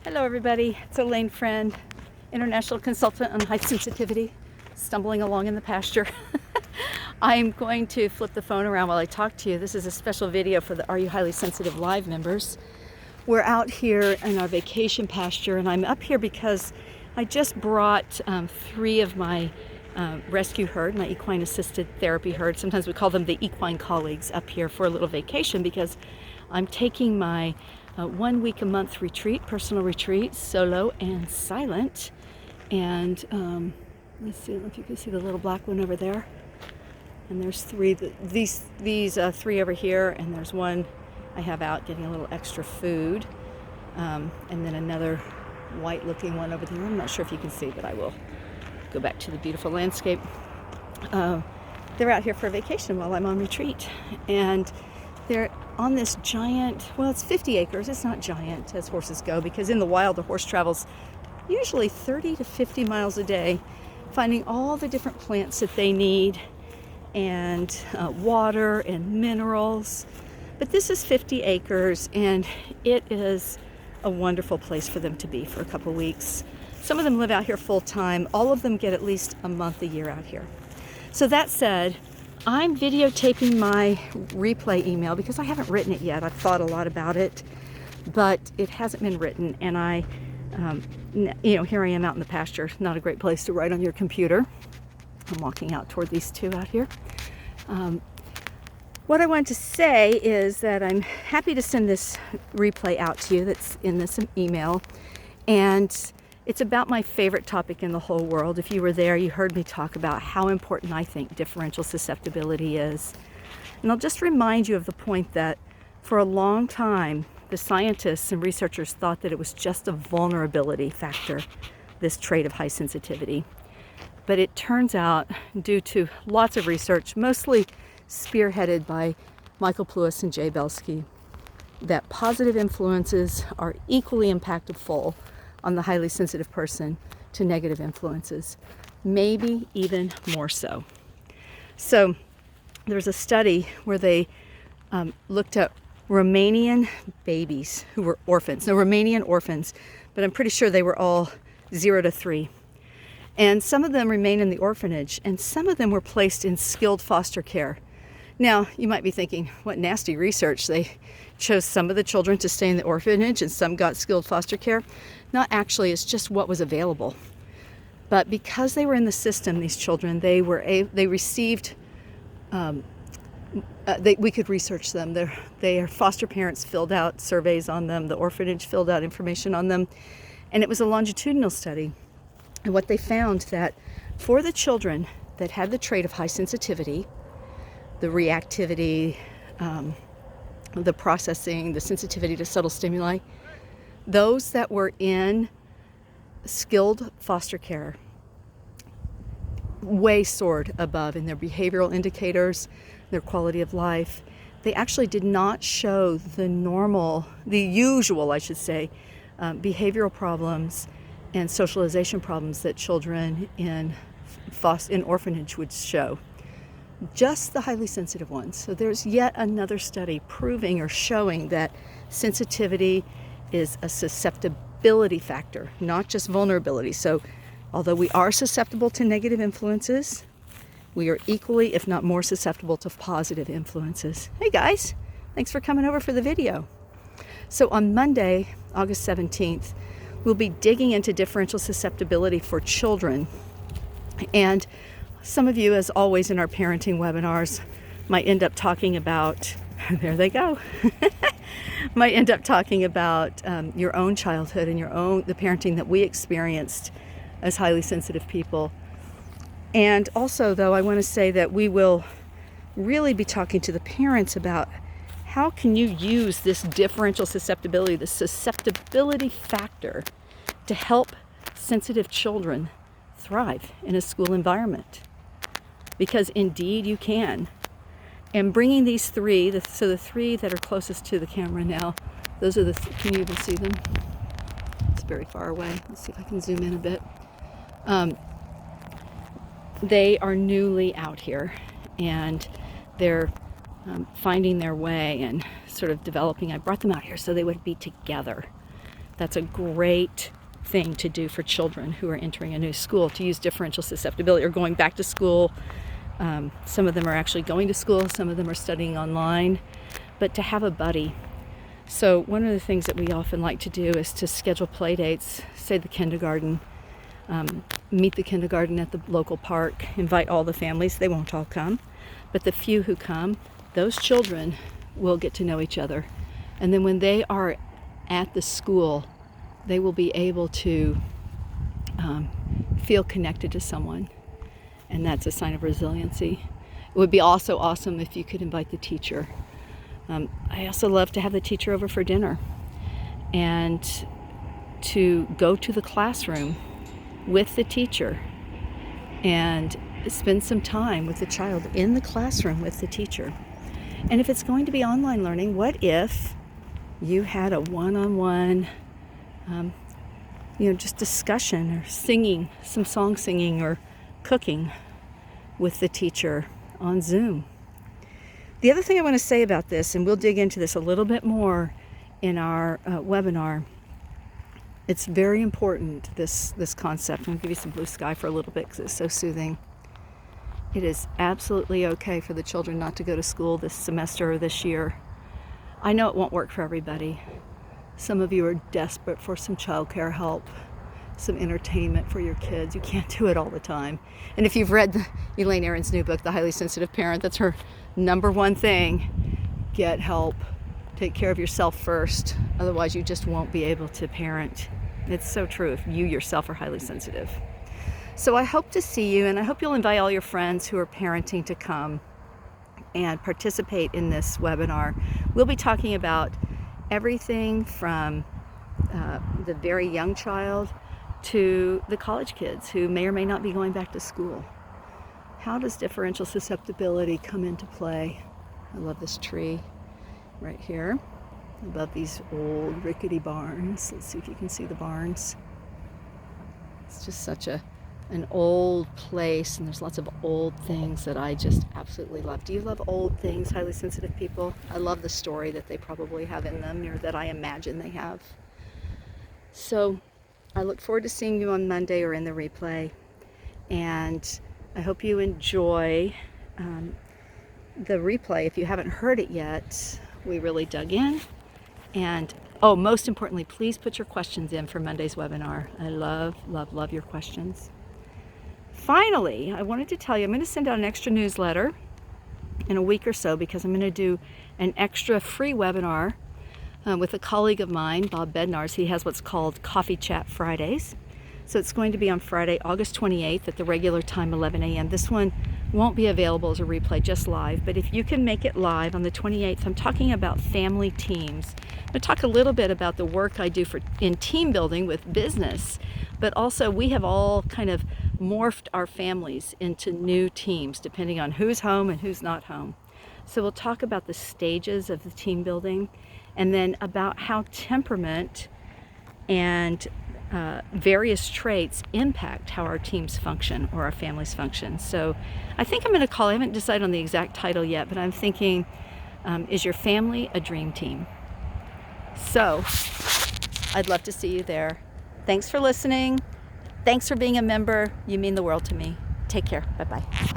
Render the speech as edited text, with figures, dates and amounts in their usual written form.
Hello everybody, it's Alane, Freund, international consultant on high sensitivity, stumbling along in the pasture. I'm going to flip the phone around while I talk to you. This is a special video for the Are You Highly Sensitive Live members. We're out here in our vacation pasture, and I'm up here because I just brought 3 of my rescue herd, my equine assisted therapy herd. Sometimes we call them the equine colleagues up here for a little vacation because I'm taking my 1 week a month retreat, personal retreat, solo and silent. And let's see if you can see the little black one over there. And there's 3, these 3 over here, and there's one I have out getting a little extra food. And then another white looking one over there. I'm not sure if you can see, but I will go back to the beautiful landscape. They're out here for a vacation while I'm on retreat. And they're on this giant, well, it's 50 acres. It's not giant as horses go, because in the wild, a horse travels usually 30 to 50 miles a day, finding all the different plants that they need and water and minerals. But this is 50 acres, and it is a wonderful place for them to be for a couple weeks. Some of them live out here full time. All of them get at least a month a year out here. So that said, I'm videotaping my replay email because I haven't written it yet. I've thought a lot about it, but it hasn't been written. And here I am out in the pasture. Not a great place to write on your computer. I'm walking out toward these 2 out here. What I wanted to say is that I'm happy to send this replay out to you that's in this email. And it's about my favorite topic in the whole world. If you were there, you heard me talk about how important I think differential susceptibility is. And I'll just remind you of the point that for a long time, the scientists and researchers thought that it was just a vulnerability factor, this trait of high sensitivity. But it turns out, due to lots of research, mostly spearheaded by Michael Plewis and Jay Belsky, that positive influences are equally impactful on the highly sensitive person to negative influences, maybe even more so. So there's a study where they looked at Romanian babies who were orphans. No, Romanian orphans, but I'm pretty sure they were all 0 to 3. And some of them remained in the orphanage, and some of them were placed in skilled foster care. Now, you might be thinking, what nasty research. They chose some of the children to stay in the orphanage and some got skilled foster care. Not actually, it's just what was available. But because they were in the system, these children, they received, we could research them. Their foster parents filled out surveys on them. The orphanage filled out information on them. And it was a longitudinal study. And what they found that for the children that had the trait of high sensitivity, the reactivity, the processing, the sensitivity to subtle stimuli, those that were in skilled foster care way soared above in their behavioral indicators, their quality of life. They actually did not show the usual, behavioral problems and socialization problems that children in orphanage would show. Just the highly sensitive ones. So there's yet another study proving or showing that sensitivity is a susceptibility factor, not just vulnerability. So although we are susceptible to negative influences, we are equally, if not more, susceptible to positive influences. Hey guys, thanks for coming over for the video. So on Monday, August 17th, we'll be digging into differential susceptibility for children. And some of you, as always in our parenting webinars, might end up talking about, there they go, might end up talking about your own childhood and the parenting that we experienced as highly sensitive people. And also, though, I want to say that we will really be talking to the parents about how can you use this differential susceptibility, the susceptibility factor, to help sensitive children thrive in a school environment. Because indeed you can. And bringing these 3, the 3 that are closest to the camera now, those are can you even see them? It's very far away. Let's see if I can zoom in a bit. They are newly out here, and they're finding their way and sort of developing. I brought them out here so they would be together. That's a great thing to do for children who are entering a new school, to use differential susceptibility or going back to school. Some of them are actually going to school, some of them are studying online, but to have a buddy. So one of the things that we often like to do is to schedule play dates, say the kindergarten, meet the kindergarten at the local park, invite all the families. They won't all come, but the few who come, those children will get to know each other. And then when they are at the school, they will be able to feel connected to someone. And that's a sign of resiliency. It would be also awesome if you could invite the teacher. I also love to have the teacher over for dinner and to go to the classroom with the teacher and spend some time with the child in the classroom with the teacher. And if it's going to be online learning, what if you had a one-on-one just discussion or singing, some song singing or cooking with the teacher on Zoom? The other thing I want to say about this, and we'll dig into this a little bit more in our webinar, it's very important, this concept. I'm going to give you some blue sky for a little bit because it's so soothing. It is absolutely okay for the children not to go to school this semester or this year. I know it won't work for everybody. Some of you are desperate for some childcare help, some entertainment for your kids. You can't do it all the time. And if you've read Elaine Aron's new book, The Highly Sensitive Parent, that's her number one thing. Get help. Take care of yourself first. Otherwise, you just won't be able to parent. It's so true if you yourself are highly sensitive. So I hope to see you, and I hope you'll invite all your friends who are parenting to come and participate in this webinar. We'll be talking about everything from the very young child to the college kids who may or may not be going back to school. How does differential susceptibility come into play? I love this tree right here above these old rickety barns. Let's see if you can see the barns. It's just such an old place, and there's lots of old things that I just absolutely love. Do you love old things, highly sensitive people? I love the story that they probably have in them, or that I imagine they have. So I look forward to seeing you on Monday or in the replay, and I hope you enjoy the replay. If you haven't heard it yet, we really dug in. And most importantly, please put your questions in for Monday's webinar. I love, love, love your questions. Finally, I wanted to tell you, I'm going to send out an extra newsletter in a week or so because I'm going to do an extra free webinar with a colleague of mine, Bob Bednarz. He has what's called Coffee Chat Fridays. So it's going to be on Friday, August 28th at the regular time, 11 a.m. This one won't be available as a replay, just live. But if you can make it live on the 28th, I'm talking about family teams. I'm going to talk a little bit about the work I do in team building with business, but also we have all kind of morphed our families into new teams depending on who's home and who's not home. So we'll talk about the stages of the team building, and then about how temperament and various traits impact how our teams function or our families function. So I think I'm going to I haven't decided on the exact title yet, but I'm thinking, is your family a dream team? So I'd love to see you there. Thanks for listening. Thanks for being a member. You mean the world to me. Take care. Bye-bye.